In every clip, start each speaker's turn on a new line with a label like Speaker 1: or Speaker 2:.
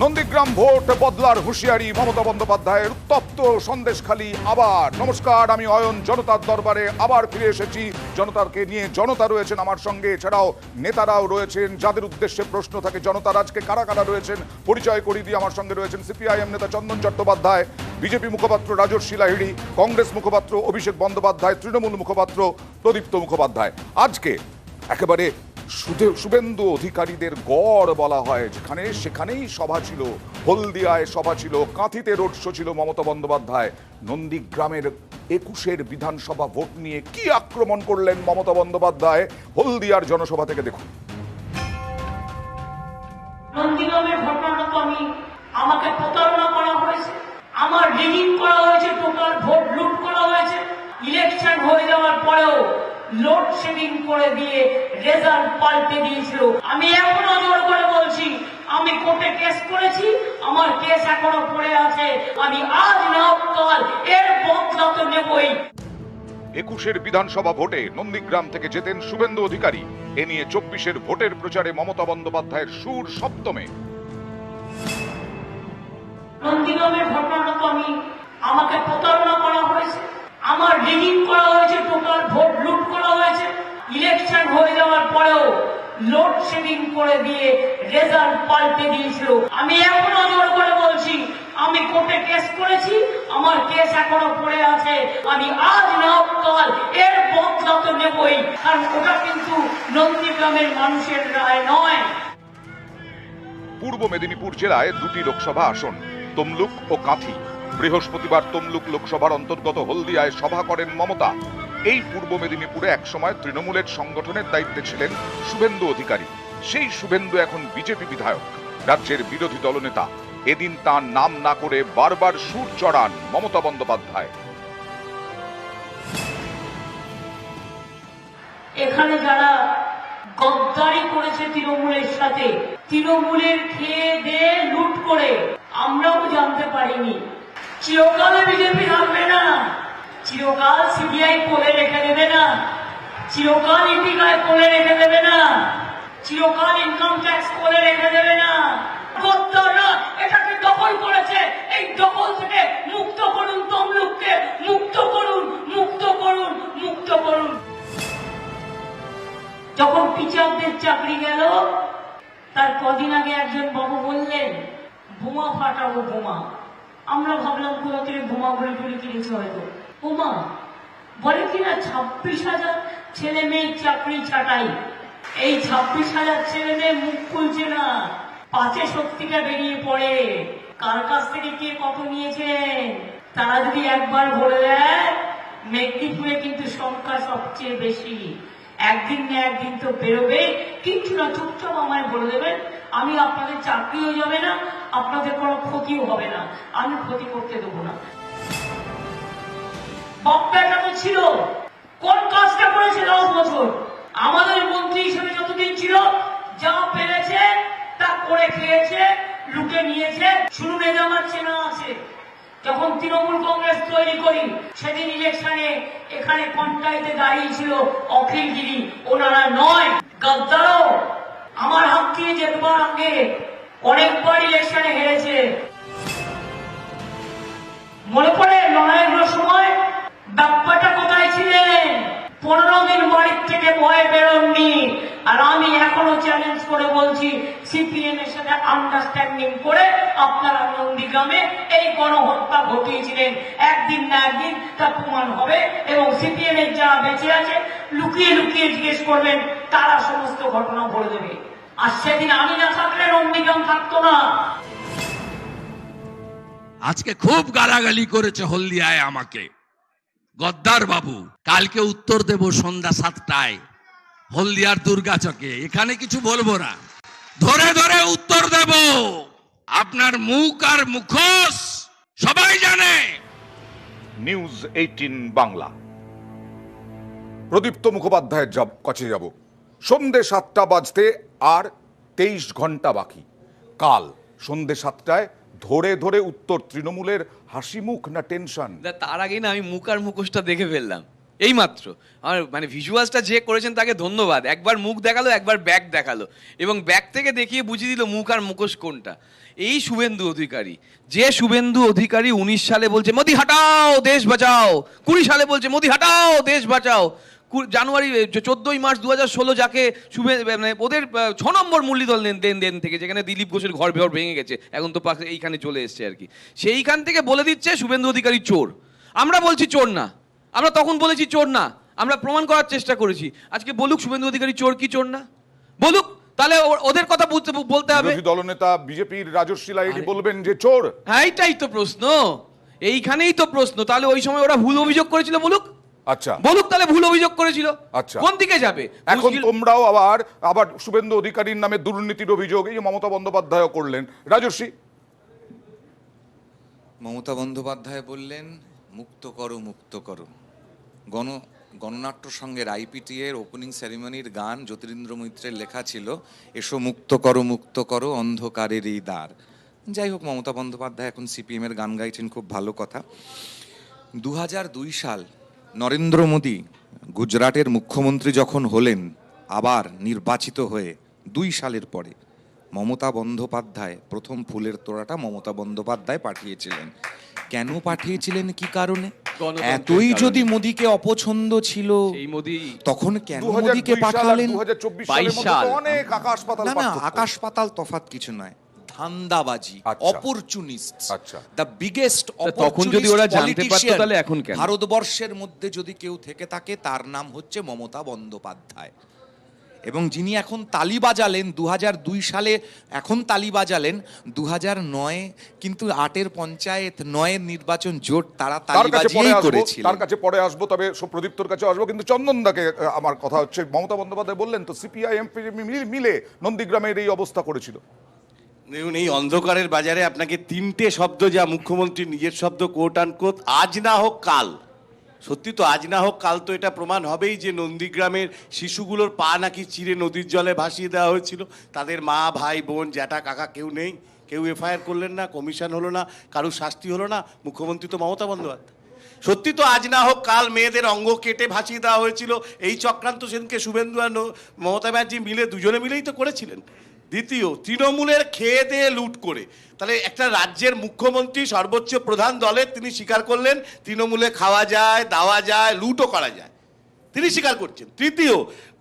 Speaker 1: Nandigram vote বদলার হুঁশিয়ারি মমতা বন্দ্যোপাধ্যায়ের। উত্তপ্ত সন্দেশখালী আবার। নমস্কার, আমি অয়ন জনতার দরবারে আবার ফিরে এসেছি। জনতাকে নিয়ে জনতা রয়েছেন আমার সঙ্গে, এছাড়াও নেতারাও রয়েছেন যাদের উদ্দেশ্যে প্রশ্ন থাকে জনতার। আজকে কারা কারা রয়েছেন পরিচয় করিয়ে দিয়ে আমার সঙ্গে রয়েছেন সিপিআইএম নেতা চন্দন চট্টোপাধ্যায়, বিজেপি মুখপাত্র রাজর্ষি লাহিড়ী, কংগ্রেস মুখপাত্র অভিষেক বন্দ্যোপাধ্যায়, তৃণমূল মুখপাত্র প্রদীপ্ত মুখোপাধ্যায়। আজকে একেবারে শুভেন্দু অধিকারীদের গড় বলা হয় যেখানে, সেখানেই সভা ছিল। হলদিয়ায় সভা ছিল, কাঁথিতে রোড শো ছিল মমতা বন্দ্যোপাধ্যায়। নন্দীগ্রামের 21 বিধানসভা ভোট নিয়ে কি আক্রমণ করলেন মমতা বন্দ্যোপাধ্যায়, হলদিয়ার জনসভা থেকে দেখুন।
Speaker 2: নন্দীগ্রামের ঘটনাটা তো আমাকে প্রতারণা করা হয়েছে, আমার রিগিং করা হয়েছে, টোটাল ভোট লুট করা হয়েছে। ইলেকশন হয়ে যাওয়ার পরেও লোডশেডিং করে দিয়ে রেজাল্ট পাল্টে দিয়েছিল। আমি এখনো জোর করে বলছি, আমি কোর্টে কেস করেছি, আমার কেস এখনো পড়ে আছে। আমি আজ না কাল এর বদলা তো নেবই।
Speaker 1: 21 বিধানসভা ভোটে নন্দীগ্রাম থেকে জেতেন শুভেন্দু অধিকারী। এ নিয়ে 24 ভোটের প্রচারে মমতা বন্দ্যোপাধ্যায়ের সুর সপ্তমে।
Speaker 2: নন্দীগ্রামের ঘটনাটা তো আমাকে প্রতারণা করা হয়েছে, আমার রিগিং করা হয়েছে, টোটাল ভোট লুট করা হয়েছে। ইলেকশন হয়ে যাওয়ার পরেও লোডশেডিং করে দিয়ে রেজাল্ট পাল্টে দিয়েছিল। আমি এখনো জোর করে বলছি, আমি কোর্টে কেস করেছি, আমার কেস এখনো পড়ে আছে। আমি আজ না কাল এর বদলা তো নেবই, কারণ ওটা কিন্তু নন্দীগ্রামের মানুষের রায় নয়।
Speaker 1: পূর্ব মেদিনীপুর জেলায় 2টি লোকসভা আসন, তমলুক ও কাঁথি। বৃহস্পতিবার তমলুক লোকসভার অন্তর্গত হলদিয়ায় সভা করেন মমতা। এই পূর্ব মেদিনীপুরে একসময় তৃণমূলের সংগঠনের দায়িত্বে ছিলেন শুভেন্দু অধিকারী। সেই শুভেন্দু এখন বিজেপি বিধায়ক, রাজ্যের বিরোধী দলনেতা। এদিন তার নাম না করে বারবার সুর চড়ান মমতা বন্দ্যোপাধ্যায়।
Speaker 2: এখানে যারা গদ্দারি করেছে তৃণমূলের সাথে, তৃণমূলের খেয়ে দিয়ে লুট করে, আমরাও জানতে পারিনি চিরকালে বিজেপি থাকবে না, চিরকাল সিবিআই কোলে রেখে দেবে না, চিরকাল ইপিআই কোলে রেখে দেবে না, চিরকাল ইনকাম ট্যাক্স কোলে রেখে দেবে না। গদ্দাররা এটাকে দখল করেছে, এই দখল থেকে মুক্ত করুন তমলুককে, মুক্ত করুন, মুক্ত করুন, মুক্ত করুন। যখন টিচারদের চাকরি গেল, তার কদিন আগে একজন বাবু বললেন বোমা ফাটাবো বোমা। আমরা ভাবলাম কোথা থেকে বোমা গুলি টুলি কিনেছে হয়তো। বোমা বলে কিনা 26,000 ছেলে মেয়ে চাকরি ছাটাই। এই 26,000 ছেলে মেয়ে মুখ খুলছে না, পাঁচে শক্তিটা বেরিয়ে পড়ে। কার কাছ থেকে কে কত নিয়েছেন তারা যদি একবার বলে দেয়, মেদিনীপুরে কিন্তু সংখ্যা সবচেয়ে বেশি। একদিন না একদিন তো বেরোবে, কিছু না, চুপচাপ আমায় বলে দেবেন। আমি আপনাদের চাকরিও যাবে না, আপনাদের কোনো ক্ষতিও হবে না, আমি ক্ষতি করতে দেবো না। বক্তাটা তো ছিল, কোন কাজটা করেছে 10 বছর? আমাদের মন্ত্রী হিসেবে যতদিন ছিল যা পেরেছে তা করে খেয়েছে, লুটে নিয়েছে। শুরু নেই আমার চেনা আছে। যখন তৃণমূল কংগ্রেস তৈরি করি, সেদিন ইলেকশনে এখানে পঞ্চায়েতে দাঁড়িয়েছিল অখিলগিরি, ওনারা নয়। গদ্দারও আমার হাত দিয়ে যেতবার আগে অনেকবার ইলেকশনে হেরেছে। মনে পড়ে লড়াইয়ের সময় ব্যাপারটা কোথায় ছিলেন? 15 দিন বাড়ির থেকে ভয়ে বেরোননি। আর আমি এখনো চ্যালেঞ্জ করে বলছি, সিপিএম এর সাথে আন্ডারস্ট্যান্ডিং করে আপনারা নন্দীগ্রামে এই গণহত্যা ঘটিয়েছিলেন। একদিন না একদিন তা প্রমাণ হবে, এবং সিপিএম এর যারা বেঁচে আছে লুকিয়ে লুকিয়ে জিজ্ঞেস করবেন, তারা সমস্ত ঘটনা বলে দেবে। আর সেদিন আমি না থাকলে নন্দীগ্রাম থাকতো না।
Speaker 3: আজকে খুব গালাগালি করেছে হলদিয়ায় আমাকে গদ্দার বাবু। কালকে উত্তর দেব সন্ধ্যা 7টায় হলদিয়ার দুর্গাচকে। এখানে কিছু বলবো না, ধরে ধরে উত্তর দেব। আপনার মুখ আর মুখোশ সবাই জানে।
Speaker 1: নিউজ 18 বাংলা। প্রদীপ্ত মুখোপাধ্যায়ের কাছে যাব। সন্ধ্যে 7টা বাজতে আর 23 ঘন্টা বাকি। কাল সন্ধ্যে 7টায় ধরে ধরে উত্তর। তৃণমূলের হাসি মুখ না টেনশন?
Speaker 4: তার আগে না আমি মুখ আর মুখোশটা দেখে ফেললাম। এইমাত্র আমার মানে ভিজুয়ালসটা যে করেছেন তাকে ধন্যবাদ। একবার মুখ দেখালো, একবার ব্যাগ দেখালো, এবং ব্যাগ থেকে দেখিয়ে বুঝিয়ে দিল মুখ আর মুখোশ কোনটা। এই শুভেন্দু অধিকারী, যে শুভেন্দু অধিকারী 19 সালে বলছে মোদি হাটাও দেশ বাঁচাও, 20 সালে বলছে মোদি হাটাও দেশ বাঁচাও, জানুয়ারি 14ই মার্চ 2016 যাকে মানে ওদের 6 নম্বর মুরলীধর দেন থেকে, যেখানে দিলীপ ঘোষের ঘর ভেঙে গেছে, এখন তো এইখানে চলে এসছে আর কি, সেইখান থেকে বলে দিচ্ছে শুভেন্দু অধিকারী চোর। আমরা বলছি চোর না, আমরা তখন বলেছি চোর না, আমরা প্রমাণ করার চেষ্টা করেছি। আজকে বলুক শুভেন্দু অধিকারী চোর কি চোর না, বলুক, তাহলে ওদের কথা বলতে হবে।
Speaker 1: বিরোধী দলনেতা বিজেপির রাজস্বী লাহিড়ী বলবেন যে চোর?
Speaker 4: হ্যাঁ, এইটাই তো প্রশ্ন, এইখানেই তো প্রশ্ন। তাহলে ওই সময় ওরা ভুল অভিযোগ করেছিল, বলুক।
Speaker 1: আচ্ছা,
Speaker 4: বলুক তাহলে ভুল অভিযোগ করেছিল।
Speaker 1: আচ্ছা,
Speaker 4: কোন দিকে যাবে
Speaker 1: এখন তোমরাও আবার শুভেন্দু অধিকারীর নামে দুর্নীতির অভিযোগ এই যে মমতা বন্দ্যোপাধ্যায় করলেন। রাজস্বী,
Speaker 5: মমতা বন্দ্যোপাধ্যায় বললেন মুক্ত করো মুক্ত করো। গণনাট্য সঙ্গের আইপিটি এর ওপেনিং সেরিমনির গান জ্যোতিরিন্দ্র মৈত্রের লেখা ছিল, এসো মুক্ত করো অন্ধকারের এই দ্বার। যাই হোক, মমতা বন্দ্যোপাধ্যায় এখন সিপিএম এর গান গাইছেন, খুব ভালো কথা। 2002 সাল নরেন্দ্র মোদী গুজরাটের মুখ্যমন্ত্রী যখন হলেন, আবার নির্বাচিত হয়ে 2 সালের পরে মমতা বন্দ্যোপাধ্যায় প্রথম ফুলের তোড়াটা মমতা বন্দ্যোপাধ্যায় পাঠিয়েছিলেন। কেন পাঠিয়েছিলেন, কি কারণে? এতই যদি মোদীকে অপছন্দ ছিল তখন কেন মোদীকে পাঠালেন?
Speaker 1: 2024 সালের মধ্যে অনেক আকাশ পাতাল
Speaker 5: না,
Speaker 1: পার্থক্য।
Speaker 5: আকাশ পাতাল তফাৎ কিছু নয়, ধান্দাবাজি,
Speaker 1: আচ্ছা।
Speaker 5: অপরচুনিস্ট,
Speaker 1: আচ্ছা।
Speaker 5: দ্য বিগেস্ট
Speaker 4: তখন যদি ওরা জানতে পারতো তাহলে এখন কেন?
Speaker 5: ভারতবর্ষের মধ্যে যদি কেউ থেকে থাকে তার নাম হচ্ছে মমতা বন্দ্যোপাধ্যায়। এবং যিনি এখন তালি বাজালেন 2002 সালে, এখন তালি বাজালেন 2009, কিন্তু 8-এর পঞ্চায়েত, 9-এর নির্বাচন জোট তারা তালি বাজিয়েই করেছিল।
Speaker 1: তার কাছে পরে আসবো, তবে প্রদীপ্তর কাছে আসবো। কিন্তু চন্দনদাকে আমার কথা হচ্ছে, মমতা বন্দ্যোপাধ্যায় বললেন তো সিপিআইএম মিলে নন্দীগ্রামের এই অবস্থা করেছিল।
Speaker 6: দেখুন, এই অন্ধকারের বাজারে আপনাকে 3টে শব্দ, যা মুখ্যমন্ত্রী নিজের শব্দ, কোট আনকোট, আজ না হোক কাল। সত্যি তো, আজ না হোক কাল তো এটা প্রমাণ হবেই যে নন্দীগ্রামের শিশুগুলোর পা নাকি চিরে নদীর জলে ভাসিয়ে দেওয়া হয়েছিল। তাদের মা, ভাই, বোন, জ্যাঠা, কাকা কেউ নেই, কেউ এফআইআর করলেন না, কমিশন হলো না, কারুর শাস্তি হলো না। মুখ্যমন্ত্রী তো মমতা বন্দ্যোপাধ্যায়। সত্যি তো, আজ না হোক কাল মেয়েদের অঙ্গ কেটে ভাসিয়ে দেওয়া হয়েছিল। এই চক্রান্ত সেদিনকে শুভেন্দু আর মমতা ব্যানার্জি মিলে, দুজনে মিলেই তো করেছিলেন। দ্বিতীয়, তৃণমূলের খেয়ে দিয়ে লুট করে। তাহলে একটা রাজ্যের মুখ্যমন্ত্রী, সর্বোচ্চ প্রধান দলের, তিনি স্বীকার করলেন তৃণমূলে খাওয়া যায়, দাওয়া যায়, লুটও করা যায়, তিনি স্বীকার করছেন। তৃতীয়,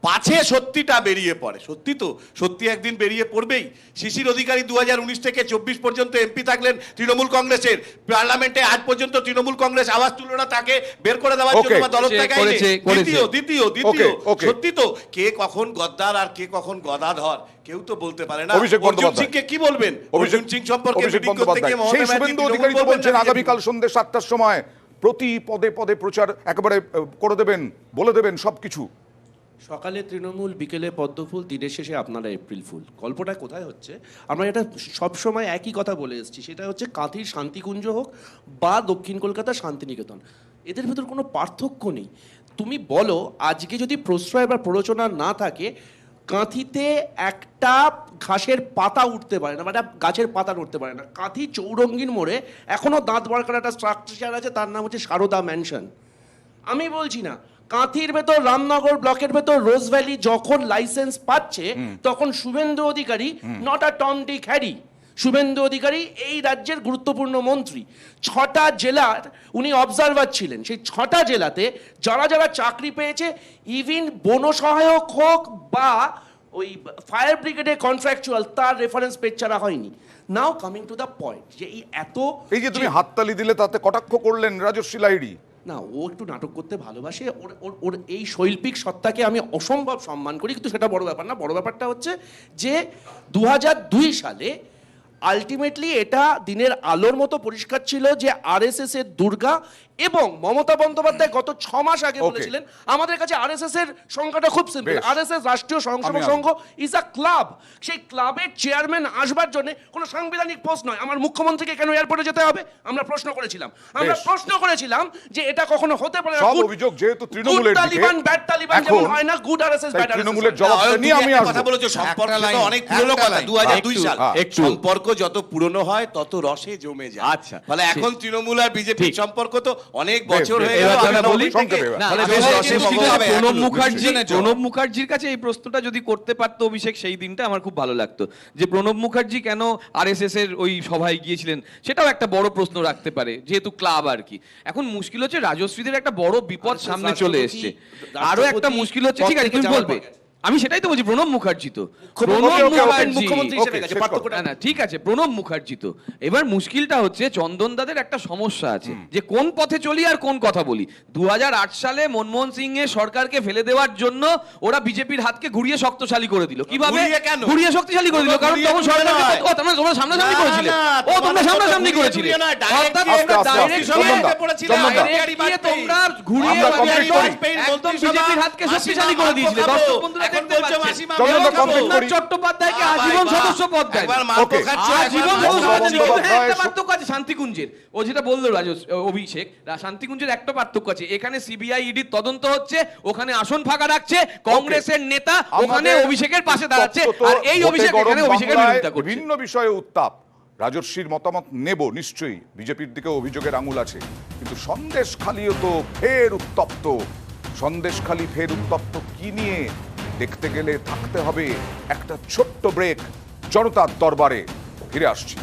Speaker 6: পাছে সত্যিটা বেরিয়ে পড়ে। সত্যি তো, সত্যি একদিন বেরিয়ে পড়বেই। শিশির অধিকারী 2019 থেকে 24 পর্যন্ত এমপি থাকলেন তৃণমূল কংগ্রেসের, পার্লামেন্টে আজ পর্যন্ত তৃণমূল কংগ্রেস আওয়াজ তুলল না তাকে বের করে দেওয়ার জন্য বা দলত্যাগ আইনে। দ্বিতীয়, সত্যি তো, কে কখন গদ্দার আর কে কখন গদাধর কেউ তো বলতে পারে না। অর্জুন সিংকে কি বলবেন? অর্জুন সিং সম্পর্কে মিটিং করতে গিয়ে মমতা ব্যানার্জি
Speaker 1: শুভেন্দু অধিকারী তো বলছেন আগামীকাল সন্ধ্যে 7টার সময় প্রতি পদে পদে প্রচার একেবারে করে দেবেন, বলে দেবেন সবকিছু।
Speaker 7: সকালে তৃণমূল, বিকেলে পদ্মফুল, দিনের শেষে আপনারা এপ্রিল ফুল। গল্পটা কোথায় হচ্ছে? আমরা এটা সবসময় একই কথা বলে এসেছি, সেটা হচ্ছে কাঁথির শান্তিকুঞ্জ হোক বা দক্ষিণ কলকাতার শান্তিনিকেতন, এদের ভেতর কোনো পার্থক্য নেই। তুমি বলো, আজকে যদি প্রশ্রয় বা প্ররোচনা না থাকে, কাঁথিতে একটা ঘাসের পাতা উঠতে পারে না, মানে গাছের পাতা উঠতে পারে না। কাঁথি চৌরঙ্গীর মোড়ে এখনও দাঁত বরকার একটা স্ট্রাকচার আছে, তার নাম হচ্ছে সারদা ম্যানশন। আমি বলছি না, কাঁথির ভেতর, রামনগর ব্লকের ভেতর রোজ ভ্যালি যখন লাইসেন্স পাচ্ছে, তখন Suvendu Adhikari not a Tom Dick Harry. Suvendu Adhikari এই রাজ্যের গুরুত্বপূর্ণ মন্ত্রী। 6টা জেলার উনি অবজারভার ছিলেন। সেই 6টা জেলাতে যারা যারা চাকরি পেয়েছে, ইভিন বন সহায়ক হোক বা ওই ফায়ার ব্রিগেডে কন্ট্রাকচুয়াল, তার রেফারেন্স পেজ ছাড়া হয়নি। নাও কামিং টু দ্য পয়েন্ট, যে
Speaker 1: এই যে তুমি হাততালি দিলে তাতে কটাক্ষ করলেন রাজস্বী লাহিড়ী।
Speaker 7: না, ও একটু নাটক করতে ভালোবাসে, ওর এই শৈল্পিক সত্তাকে আমি অসম্ভব সম্মান করি, কিন্তু সেটা বড় ব্যাপার না। বড় ব্যাপারটা হচ্ছে যে 2002 সালে আলটিমেটলি এটা দিনের আলোর মতো পরিষ্কার ছিল যে আরএসএস এর দুর্গা, এবং মমতা বন্দ্যোপাধ্যায় গত 6 মাস আগে বলেছিলেন আমাদের কাছে আরএসএস এর সংখ্যাটা খুব সিম্পল, আরএসএস রাষ্ট্রীয় স্বয়ংসেবক সংঘ ইজ আ ক্লাব। সেই ক্লাবের চেয়ারম্যান আসবার জন্য কোনো সাংবিধানিক পোস্ট নয়। আমার মুখ্যমন্ত্রীকে কেন এয়ারপোর্টে যেতে হবে? আমরা প্রশ্ন করেছিলাম যে এটা কখনো হতে পারে না।
Speaker 1: সব অভিযোগ যেহেতু তৃণমূলের দিকে,
Speaker 7: তালিবান ব্যাড তালিবান যেমন হয় না, গুড আরএসএস ব্যাড আরএসএস।
Speaker 1: তৃণমূলের জবাবটা নিয়ে আমি আসবো।
Speaker 6: কথা বলেছো, সম্পর্ক তো অনেক পুরনো কথা, 2002 সাল। সম্পর্ক যত পুরনো হয় তত রসে জমে যায়।
Speaker 4: আচ্ছা,
Speaker 6: ফলে এখন তৃণমূল আর বিজেপির সম্পর্ক তো অনেক বছর হয়ে
Speaker 1: বেশ,
Speaker 6: গেল।
Speaker 1: এবার
Speaker 6: আমি
Speaker 1: দাদা বলি,
Speaker 6: নব্বই
Speaker 1: সংক্ষেপে
Speaker 6: থেকে-
Speaker 1: এবার।
Speaker 4: না,
Speaker 6: ফলে
Speaker 4: আসলে
Speaker 6: বেশ
Speaker 4: এই
Speaker 6: রসে
Speaker 4: মুশকিলটা
Speaker 6: ভোগ হবে
Speaker 4: প্রণব
Speaker 6: এখনো।
Speaker 4: মুখার্জি
Speaker 6: ডিসিশনের জবাব।
Speaker 4: প্রণব মুখার্জির কাছে এই প্রশ্নটা যদি করতে পারতো অভিষেক সেই দিনটা আমার খুব ভালো লাগতো, যে প্রণব মুখার্জি কেন আরএসএস এর ওই সভায় গিয়েছিলেন, সেটাও একটা বড় প্রশ্ন রাখতে পারে, যেহেতু ক্লাব আর কি। এখন মুশকিল হচ্ছে রাজশ্রীদের একটা বড় বিপদ
Speaker 7: RSS
Speaker 4: সামনে চলে
Speaker 7: রাষ্ট্রপতি-
Speaker 4: এসছে। আরো একটা
Speaker 7: রাষ্ট্রপতি
Speaker 4: মুশকিল হচ্ছে,
Speaker 7: পদ
Speaker 4: ঠিক আছে
Speaker 7: থেকে
Speaker 4: তুমি
Speaker 7: যাওয়ার
Speaker 4: বলবে,
Speaker 7: পরে।
Speaker 4: আমি সেটাই তো বলছি, প্রণব মুখার্জি তো
Speaker 1: ওকে, ওকে, ওকে,
Speaker 7: মুখ্যমন্ত্রী হিসেবে
Speaker 1: ওকে,
Speaker 7: গেছে,
Speaker 1: শেষ করো।
Speaker 7: পার্থক্যটা
Speaker 4: না না ঠিক আছে, প্রণব মুখার্জি তো। এবার মুশকিলটা হচ্ছে চন্দন দাদের একটা সমস্যা আছে, যে কোন পথে চলি আর কোন কথা বলি। 2008 সালে মনমোহন সিং এর সরকারকে ফেলে দেওয়ার জন্য ওরা বিজেপির হাতকে ঘুরিয়ে শক্তিশালী করে দিল। কিভাবে
Speaker 6: ঘুরিয়ে কেন?
Speaker 4: ঘুরিয়ে শক্তিশালী করে দিল? কারণ
Speaker 6: ঘুরিয়ে
Speaker 4: তখন
Speaker 6: ঘুরিয়ে
Speaker 4: সরকারকে
Speaker 6: নয়।
Speaker 4: ও তোমরা সামনাসামনি
Speaker 6: না,
Speaker 4: করেছিলে,
Speaker 6: না,
Speaker 4: ও তোমরা
Speaker 6: তোমাদের
Speaker 4: সামনাসামনি
Speaker 6: ঘুরিয়ে
Speaker 4: করেছিলে,
Speaker 6: ঘুরিয়ে নয়, direct
Speaker 4: অর্থাৎ
Speaker 6: গিয়ে
Speaker 4: তোমরা
Speaker 1: আস্তে, আস্তে,
Speaker 4: direct
Speaker 1: চন্দন
Speaker 4: গিয়ে-
Speaker 1: দা, চন্দন দা।
Speaker 4: direct গিয়ে তোমরা ঘুরিয়ে
Speaker 1: আমরা complete
Speaker 4: একদম
Speaker 1: করি।
Speaker 4: একদম বিজেপির হাতকে শক্তিশালী করে দিয়েছিলে। দর্শক বন্ধুরা দেখতে পাচ্ছেন।
Speaker 1: চন্দন দা, complete
Speaker 4: রবীন্দ্রনাথ
Speaker 1: করি।
Speaker 4: চট্টোপাধ্যায়কে আজীবন সদস্য পদ দেয়।
Speaker 6: একবার মালপো
Speaker 1: ওকে।
Speaker 6: খাচ্ছ,
Speaker 4: আজীবন
Speaker 6: একবার
Speaker 4: সদস্য
Speaker 6: মালপো
Speaker 4: পদ দেয়। কিন্তু হ্যাঁ, একটা
Speaker 1: বন্দ্যোপাধ্যায়-
Speaker 4: পার্থক্য আছে শান্তিকুঞ্জের। ও যেটা বললো অভিষেক, শান্তিকুঞ্জের একটা পার্থক্য আছে। এখানে সিবিআই ইডির তদন্ত হচ্ছে, ওখানে আসন ফাঁকা রাখছে কংগ্রেসের নেতা, ওখানে
Speaker 1: আমাদের
Speaker 4: অভিষেকের পাশে দাঁড়াচ্ছে,
Speaker 1: উত্তপ্ত
Speaker 4: আর এই
Speaker 1: ভোটে
Speaker 4: অভিষেক
Speaker 1: গরম
Speaker 4: এখানে অভিষেকের
Speaker 1: বাংলায়
Speaker 4: বিরোধিতা করছে।
Speaker 1: বিভিন্ন বিষয়ে উত্তাপ। রাজস্বীর মতামত নেব নিশ্চয়ই, বিজেপির দিকে অভিযোগের আঙুল আছে, কিন্তু সন্দেশখালিও তো ফের উত্তপ্ত। সন্দেশখালি ফের উত্তপ্ত কি নিয়ে দেখতে গেলে থাকতে হবে একটা ছোট্ট ব্রেক। জনতার দরবারে ফিরে আসছি।